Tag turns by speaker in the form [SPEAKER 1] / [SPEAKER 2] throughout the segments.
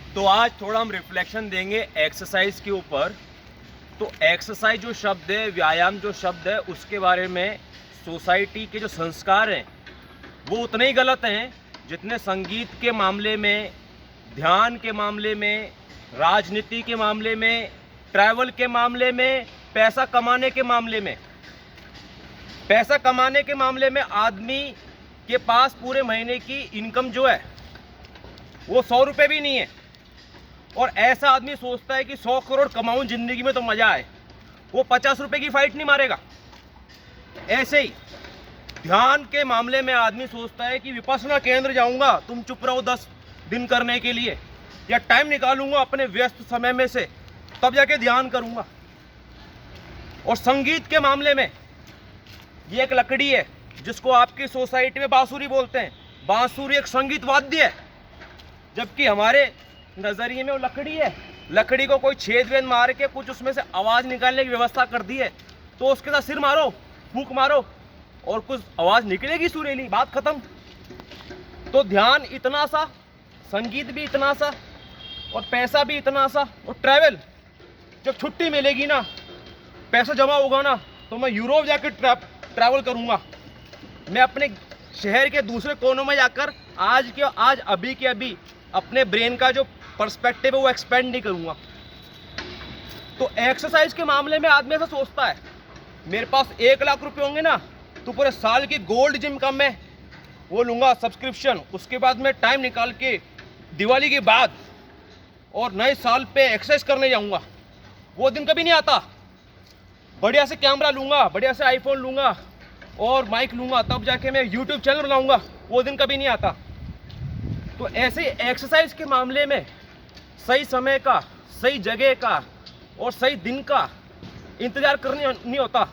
[SPEAKER 1] तो आज थोड़ा हम रिफ्लेक्शन देंगे एक्सरसाइज के ऊपर। तो एक्सरसाइज जो शब्द है, व्यायाम जो शब्द है, उसके बारे में सोसाइटी के जो संस्कार हैं वो उतने ही गलत हैं जितने संगीत के मामले में, ध्यान के मामले में, राजनीति के मामले में, ट्रैवल के मामले में, पैसा कमाने के मामले में। पैसा कमाने के मामले में आदमी के पास पूरे महीने की इनकम जो है वो 100 रुपये भी नहीं है, और ऐसा आदमी सोचता है कि 100 करोड़ कमाऊं जिंदगी में तो मजा आए, वो 50 रुपये की फाइट नहीं मारेगा। ऐसे ही ध्यान के मामले में आदमी सोचता है कि विपश्यना केंद्र जाऊंगा, तुम चुप रहो 10 दिन करने के लिए, या टाइम निकालूंगा अपने व्यस्त समय में से तब जाके ध्यान करूंगा। और संगीत के मामले में ये एक लकड़ी है जिसको आपकी सोसाइटी में बांसुरी बोलते हैं। बांसुरी एक संगीत वाद्य है, जबकि हमारे नजरिए में वो लकड़ी है। लकड़ी को कोई छेद वेद मार के कुछ उसमें से आवाज निकालने की व्यवस्था कर दी है, तो उसके साथ सिर मारो, फूंक मारो और कुछ आवाज निकलेगी सुरीली, बात खत्म। तो ध्यान इतना सा, संगीत भी इतना सा, और पैसा भी इतना सा, और ट्रैवल, जब छुट्टी मिलेगी ना, पैसा जमा होगा ना, तो मैं यूरोप जाकर ट्रैवल करूंगा। मैं अपने शहर के दूसरे कोनों में जाकर आज अभी के अभी अपने ब्रेन का जो पर्सपेक्टिव है वो एक्सपेंड नहीं करूंगा। तो एक्सरसाइज के मामले में आदमी ऐसा सोचता है, मेरे पास 1 लाख रुपए होंगे ना तो पूरे साल की गोल्ड जिम का मैं वो लूंगा सब्सक्रिप्शन, उसके बाद मैं टाइम निकाल के दिवाली के बाद और नए साल पे एक्सरसाइज करने जाऊंगा। वो दिन कभी नहीं आता। बढ़िया से कैमरा लूंगा, बढ़िया से आईफोन लूंगा और माइक लूंगा, तब जाके मैं यूट्यूब चैनल बनाऊंगा, वो दिन कभी नहीं आता। तो ऐसे एक्सरसाइज के मामले में सही समय का, सही जगह का और सही दिन का इंतजार करने नहीं होता।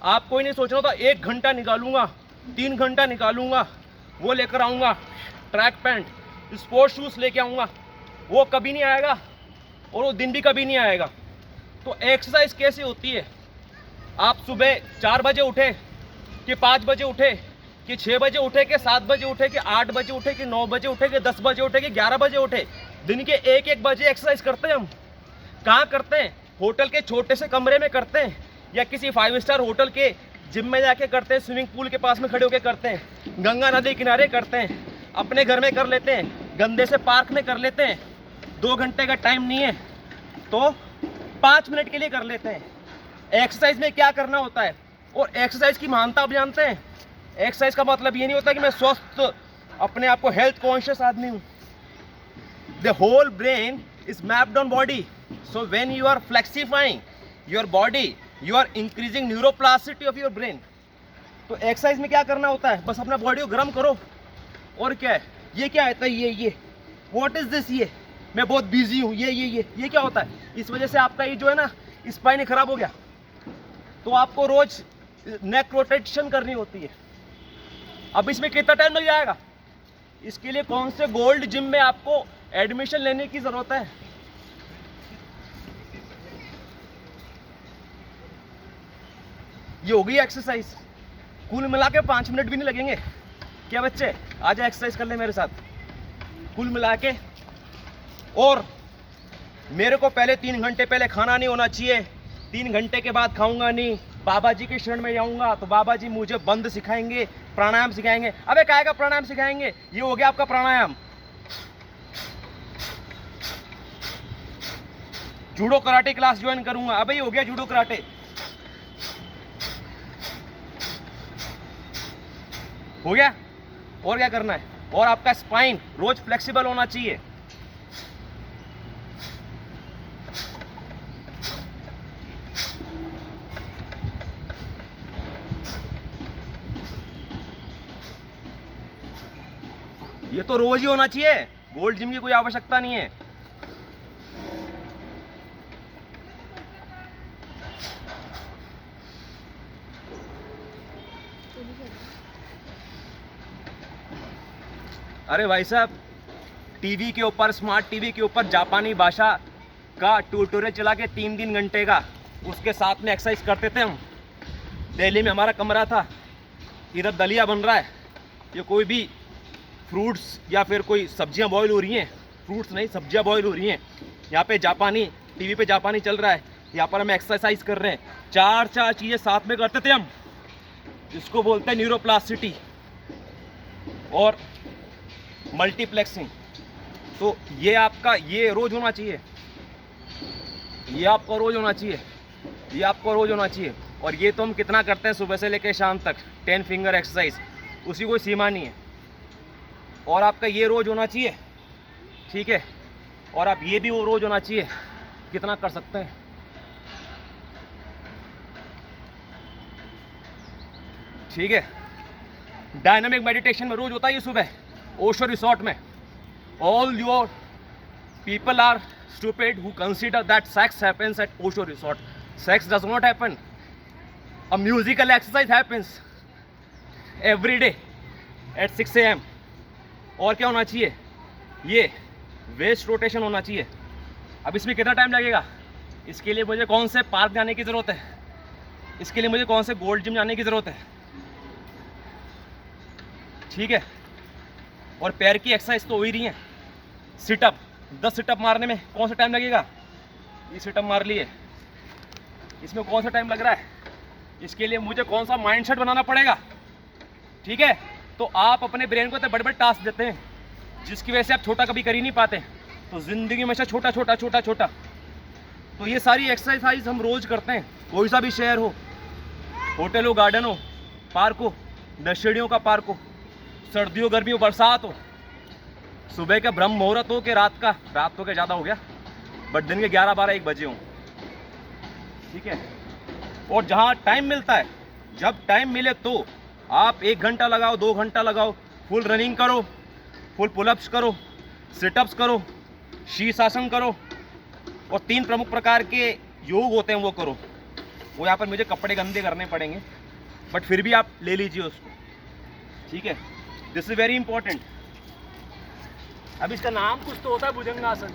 [SPEAKER 1] आपको ही नहीं सोचना होता 1 घंटा निकालूंगा, 3 घंटा निकालूंगा, वो लेकर आऊँगा, ट्रैक पैंट, स्पोर्ट्स शूज़ लेके आऊँगा, वो कभी नहीं आएगा और वो दिन भी कभी नहीं आएगा। तो एक्सरसाइज कैसे होती है? आप सुबह 4 बजे उठे कि 5 बजे उठे कि 6 बजे उठे कि 7 बजे उठे कि 8 बजे उठे कि 9 बजे उठे कि 10 बजे उठे कि 11 बजे उठे, दिन के 1-1 बजे एक्सरसाइज करते हैं हम। कहाँ करते हैं? होटल के छोटे से कमरे में करते हैं, या किसी 5 स्टार होटल के जिम में जाके करते हैं, स्विमिंग पूल के पास में खड़े होकर करते हैं, गंगा नदी किनारे करते हैं, अपने घर में कर लेते हैं, गंदे से पार्क में कर लेते हैं। 2 घंटे का टाइम नहीं है तो 5 मिनट के लिए कर लेते हैं। एक्सरसाइज में क्या करना होता है, और एक्सरसाइज की महानता आप जानते हैं? एक्सरसाइज का मतलब ये नहीं होता कि मैं स्वस्थ, अपने आप को हेल्थ कॉन्शियस आदमी हूँ। The whole brain is mapped on body, so when you are flexifying your body you are increasing neuroplasticity of your brain. तो एक्सरसाइज में क्या करना होता है? बस अपना बॉडी को गर्म करो। और क्या है? ये क्या है? ये व्हाट इज दिस? ये मैं बहुत बिजी हूँ, ये क्या होता है? इस वजह से आपका ये जो है ना स्पाइन खराब हो गया, तो आपको रोज नेक रोटेशन करनी होती है। अब इसमें कितना टाइम लग जाएगा? इसके लिए कौन से गोल्ड जिम में आपको एडमिशन लेने की जरूरत है? ये होगी एक्सरसाइज। कुल मिला के 5 मिनट भी नहीं लगेंगे। क्या बच्चे, आज एक्सरसाइज कर ले मेरे साथ कुल मिला के। और मेरे को पहले 3 घंटे पहले खाना नहीं होना चाहिए, 3 घंटे के बाद खाऊंगा नहीं। बाबा जी के शरण में जाऊंगा तो बाबा जी मुझे बंद सिखाएंगे, प्राणायाम सिखाएंगे। अबे काहे का प्राणायाम सिखाएंगे? ये हो गया आपका प्राणायाम। जूडो कराटे क्लास ज्वाइन करूंगा, अबे ये हो गया जूडो कराटे। हो गया? और क्या करना है? और आपका स्पाइन रोज फ्लेक्सिबल होना चाहिए। ये तो रोज ही होना चाहिए, गोल्ड जिम की कोई आवश्यकता नहीं है। अरे भाई साहब, टीवी के ऊपर, स्मार्ट टीवी के ऊपर जापानी भाषा का ट्यूटोरियल चला के 3 घंटे का, उसके साथ में एक्सरसाइज करते थे हम। दिल्ली में हमारा कमरा था, इधर दलिया बन रहा है, ये कोई भी फ्रूट्स या फिर कोई सब्जियां बॉईल हो रही हैं, फ्रूट्स नहीं, सब्जियां बॉईल हो रही हैं। यहाँ पे जापानी, टीवी पे जापानी चल रहा है, यहाँ पर हम एक्सरसाइज कर रहे हैं। चार चीज़ें साथ में करते थे हम, इसको बोलते हैं न्यूरोप्लास्टिसिटी और मल्टीप्लेक्सिंग। तो ये आपका ये रोज होना चाहिए, ये आपको रोज होना चाहिए, ये आपको रोज होना चाहिए। और ये तो हम कितना करते हैं सुबह से लेकर शाम तक, 10 फिंगर एक्सरसाइज, उसी कोई सीमा नहीं है। और आपका ये रोज होना चाहिए, ठीक है। और आप ये भी वो रोज होना चाहिए, कितना कर सकते हैं, ठीक है। डायनामिक मेडिटेशन में रोज होता है ये सुबह, ओशो रिसोर्ट में। All your people are stupid who consider that sex happens at Osho resort. Sex does not happen. A musical exercise happens every day at 6 AM. और क्या होना चाहिए, ये वेस्ट रोटेशन होना चाहिए। अब इसमें कितना टाइम लगेगा, इसके लिए मुझे कौन से पार्क जाने की ज़रूरत है, इसके लिए मुझे कौन से गोल्ड जिम जाने की ज़रूरत है, ठीक है। और पैर की एक्सरसाइज तो हो ही रही है। सिटअप, 10 सिटअप मारने में कौन सा टाइम लगेगा, ये सिटअप मार लिए, इसमें कौन सा टाइम लग रहा है, इसके लिए मुझे कौन सा माइंडसेट बनाना पड़ेगा, ठीक है। तो आप अपने ब्रेन को इतने बड़े बड़े टास्क देते हैं जिसकी वजह से आप छोटा कभी कर ही नहीं पाते, तो ज़िंदगी में से छोटा छोटा छोटा छोटा। तो ये सारी एक्सरसाइज हम रोज़ करते हैं, कोई सा भी शहर हो, होटल हो, गार्डन हो, पार्क हो, नर्सरियों का पार्क हो, सर्दी हो, गर्मी हो, बरसात हो, सुबह का ब्रह्म मुहूर्त हो कि रात तो क्या ज़्यादा हो गया, बट दिन के 11-12-1 बजे हों, ठीक है। और जहाँ टाइम मिलता है, जब टाइम मिले तो आप 1 घंटा लगाओ, 2 घंटा लगाओ, फुल रनिंग करो, फुल पुलअप्स करो, सिटअप्स करो, शीर्षासन करो, और 3 प्रमुख प्रकार के योग होते हैं वो करो। वो यहाँ पर मुझे कपड़े गंदे करने पड़ेंगे, बट फिर भी आप ले लीजिए उसको, ठीक है। This is very important.
[SPEAKER 2] अब इसका नाम कुछ तो होता है, bhujangasana,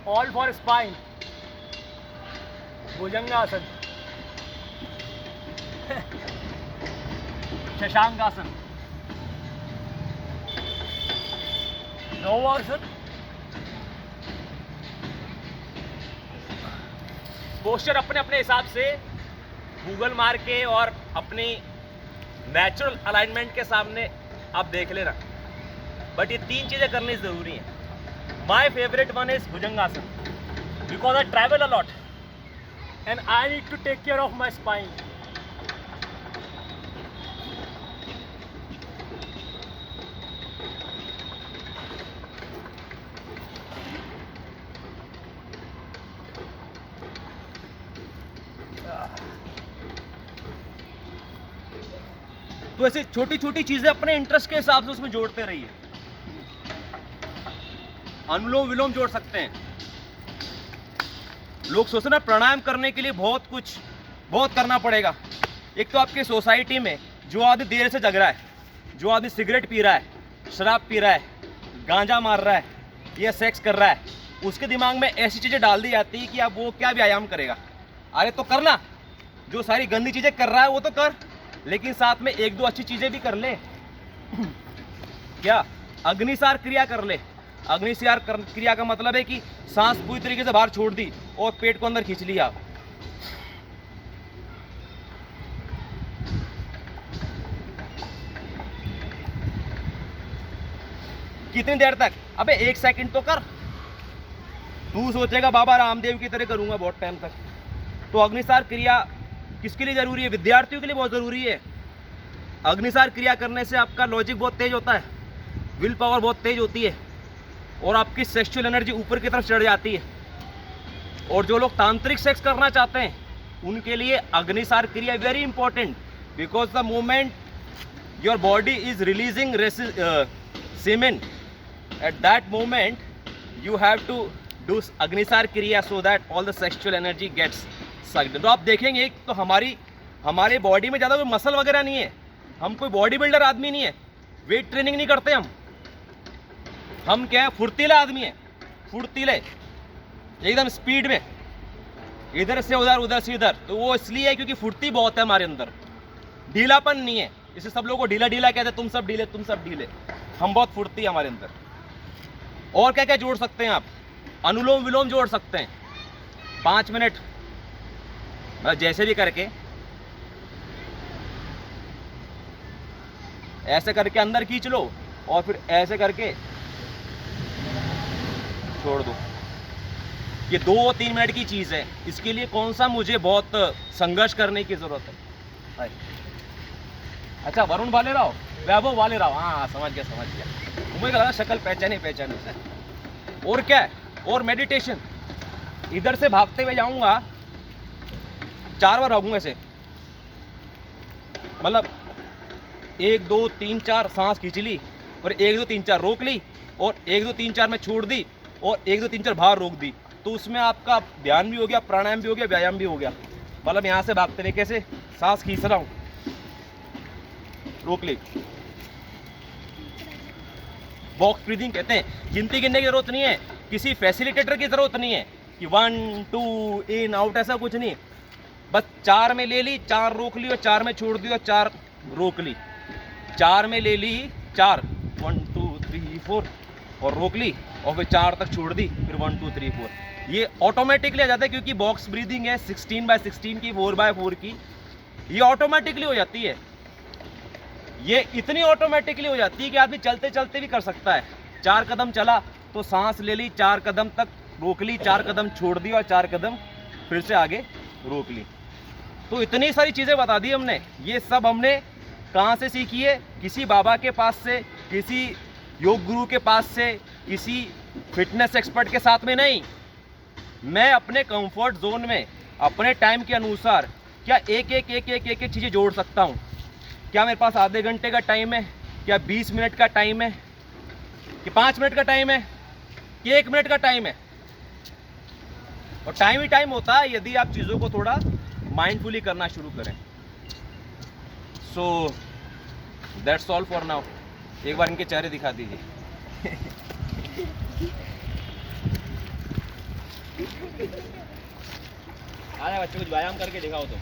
[SPEAKER 2] all for spine, bhujangasana, shashankasana, navasana, posture अपने अपने हिसाब से गूगल मार के और अपनी नेचुरल अलाइनमेंट के सामने आप देख लेना, बट ये 3 चीज़ें करनी ज़रूरी हैं। My favourite one is bhujangasana because I travel a lot and I need to take care of my spine.
[SPEAKER 1] तो ऐसे छोटी छोटी चीज़ें अपने इंटरेस्ट के हिसाब से उसमें जोड़ते रहिए। अनुलोम विलोम जोड़ सकते हैं। लोग सोचते ना प्राणायाम करने के लिए बहुत करना पड़ेगा। एक तो आपके सोसाइटी में जो आदमी देर से जग रहा है, जो आदमी सिगरेट पी रहा है, शराब पी रहा है, गांजा मार रहा है या सेक्स कर रहा है, उसके दिमाग में ऐसी चीज़ें डाल दी जाती है कि अब वो क्या व्यायाम करेगा। अरे तो करना, जो सारी गंदी चीज़ें कर रहा है वो तो कर, लेकिन साथ में 1-2 अच्छी चीज़ें भी कर ले। क्या अग्निसार क्रिया कर ले। अग्निसार क्रिया का मतलब है कि सांस पूरी तरीके से बाहर छोड़ दी और पेट को अंदर खींच लिया। कितनी देर तक? अबे 1 सेकंड तो कर। तू सोचेगा बाबा रामदेव की तरह करूंगा बहुत टाइम तक। तो अग्निसार क्रिया किसके लिए जरूरी है? विद्यार्थियों के लिए बहुत जरूरी है। अग्निसार क्रिया करने से आपका लॉजिक बहुत तेज होता है, विल पावर बहुत तेज होती है और आपकी सेक्सुअल एनर्जी ऊपर की तरफ चढ़ जाती है। और जो लोग तांत्रिक सेक्स करना चाहते हैं उनके लिए अग्निसार क्रिया very important, because the moment your body is releasing semen, at that moment you have to do Agnisar क्रिया so that all the sexual energy gets sucked। तो आप देखेंगे एक तो हमारे बॉडी में ज़्यादा कोई मसल वगैरह नहीं है, हम कोई बॉडी बिल्डर आदमी नहीं है, वेट ट्रेनिंग नहीं करते हम क्या है, फुर्तीले आदमी है, फुर्तीले एकदम स्पीड में, इधर से उधर उधर से इधर। तो वो इसलिए है क्योंकि फुर्ती बहुत है हमारे अंदर, ढीलापन नहीं है। इसे सब लोगों को ढीला ढीला कहते हैं, तुम सब ढीले, हम बहुत फुर्ती है हमारे अंदर। और क्या क्या जोड़ सकते हैं आप, अनुलोम विलोम जोड़ सकते हैं 5 मिनट, जैसे भी करके ऐसे करके अंदर खींच लो और फिर ऐसे करके छोड़ दो। ये 2-3 मिनट की चीज़ है, इसके लिए कौन सा मुझे बहुत संघर्ष करने की ज़रूरत है। अच्छा वरुण भालेराव, वैभव भालेराव, हाँ समझ गया। मुझे लगा शक्ल पहचाने। और क्या है, और मेडिटेशन, इधर से भागते हुए जाऊंगा 4 बार भागूंगा ऐसे, मतलब 1 2 3 4 सांस खींच ली और 1 2 3 4 रोक ली और 1 2 3 4 में छोड़ दी और 1 2 3 4 बाहर रोक दी, तो उसमें आपका ध्यान भी हो गया, प्राणायाम भी हो गया, व्यायाम भी हो गया। मतलब यहाँ से भागते हुए कैसे सांस खींच रहा हूँ, रोक ली। बॉक्स ब्रीदिंग कहते हैं। गिनती गिनने की जरूरत नहीं है, किसी फैसिलिटेटर की जरूरत नहीं है कि 1 2 इन आउट, ऐसा कुछ नहीं। बस 4 में ले ली, 4 रोक ली और 4 में छोड़ दी और 4 रोक ली, 4 में ले ली 4 1 2 3 4 और रोक ली और फिर 4 तक छोड़ दी, फिर 1 2 3 4। ये ऑटोमेटिकली आ जाता है क्योंकि बॉक्स ब्रीदिंग है 16x16 की, 4x4 की, ये ऑटोमेटिकली हो जाती है। ये इतनी ऑटोमेटिकली हो जाती है कि आदमी चलते चलते भी कर सकता है। 4 कदम चला तो सांस ले ली, 4 कदम तक रोक ली, 4 कदम छोड़ दी और 4 कदम फिर से आगे रोक ली। तो इतनी सारी चीज़ें बता दी हमने। ये सब हमने कहाँ से सीखी है? किसी बाबा के पास से, किसी योग गुरु के पास से, किसी फिटनेस एक्सपर्ट के साथ में नहीं। मैं अपने कंफर्ट जोन में अपने टाइम के अनुसार क्या एक चीज़ें जोड़ सकता हूँ। क्या मेरे पास आधे घंटे का टाइम है, क्या 20 मिनट का टाइम है, कि 5 मिनट का टाइम है, कि 1 मिनट का टाइम है। और टाइम ही टाइम होता है यदि आप चीज़ों को थोड़ा माइंडफुली करना शुरू करें। So that's all for now. एक बार इनके चेहरे दिखा दीजिए। अरे बच्चों कुछ व्यायाम करके दिखाओ तो।